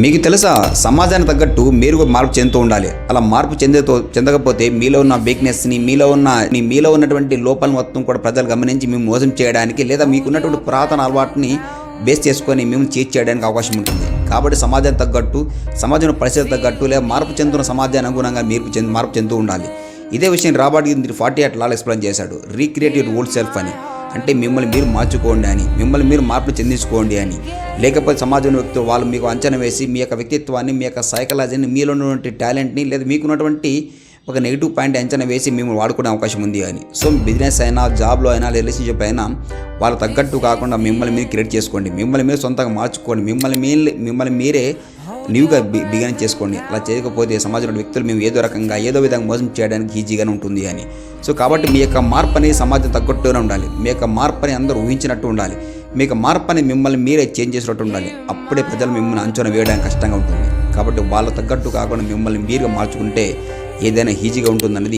మీకు తెలుసా, సమాజానికి తగ్గట్టు మీరు కూడా మార్పు చెందుతూ ఉండాలి. అలా మార్పు చెందకపోతే మీలో ఉన్న వీక్నెస్ని, మీలో ఉన్నటువంటి లోపాలను మొత్తం కూడా ప్రజలు గమనించి మేము మోసం చేయడానికి, లేదా మీకున్నటువంటి పురాతన అలవాటుని బేస్ చేసుకొని మేము చీట్ చేయడానికి అవకాశం ఉంటుంది. కాబట్టి సమాజానికి తగ్గట్టు, సమాజంలో పరిస్థితి తగ్గట్టు, లేదా మార్పు చెందుతున్న సమాజానికి అనుగుణంగా మీరు మార్పు చెందుతూ ఉండాలి. ఇదే విషయం రాబర్ట్ 48 లాలో ఎక్స్ప్లెయిన్ చేశాడు. రీక్రియేట్ యువర్ ఓల్డ్ సెల్ఫ్ అని. అంటే మిమ్మల్ని మీరు మార్చుకోండి అని, మిమ్మల్ని మీరు మార్పులు చెందించుకోండి అని. లేకపోతే సమాజంలో వ్యక్తులు వాళ్ళు మీకు అంచనా వేసి మీ యొక్క వ్యక్తిత్వాన్ని, మీ యొక్క సైకాలజీని, మీలో ఉన్నటువంటి టాలెంట్ని, లేదా మీకున్నటువంటి ఒక నెగిటివ్ పాయింట్ అంచనా వేసి మిమ్మల్ని వాడుకునే అవకాశం ఉంది అని. సో బిజినెస్ అయినా, జాబ్లో అయినా, రిలేషన్షిప్ అయినా వాళ్ళ తగ్గట్టు కాకుండా మిమ్మల్ని మీరు క్రియేట్ చేసుకోండి. మిమ్మల్ని మీరు సొంతంగా మార్చుకోండి. మిమ్మల్ని మీరే న్యూగా బిగిన్ చేసుకోండి. అలా చేయకపోతే సమాజంలో వ్యక్తులు మేము ఏదో విధంగా మోసం చేయడానికి ఈజీగానే ఉంటుంది అని. సో కాబట్టి మీ యొక్క మార్పు అనేది సమాజం తగ్గట్టుగానే ఉండాలి. మీ యొక్క మార్పు అని అందరూ ఊహించినట్టు ఉండాలి. మీ యొక్క మార్పు అని మిమ్మల్ని మీరే చేంజ్ చేసినట్టు ఉండాలి. అప్పుడే ప్రజలు మిమ్మల్ని అంచనా వేయడానికి కష్టంగా ఉంటుంది. కాబట్టి వాళ్ళ తగ్గట్టు కాకుండా మిమ్మల్ని మీరుగా మార్చుకుంటే ఏదైనా ఈజీగా ఉంటుందనేది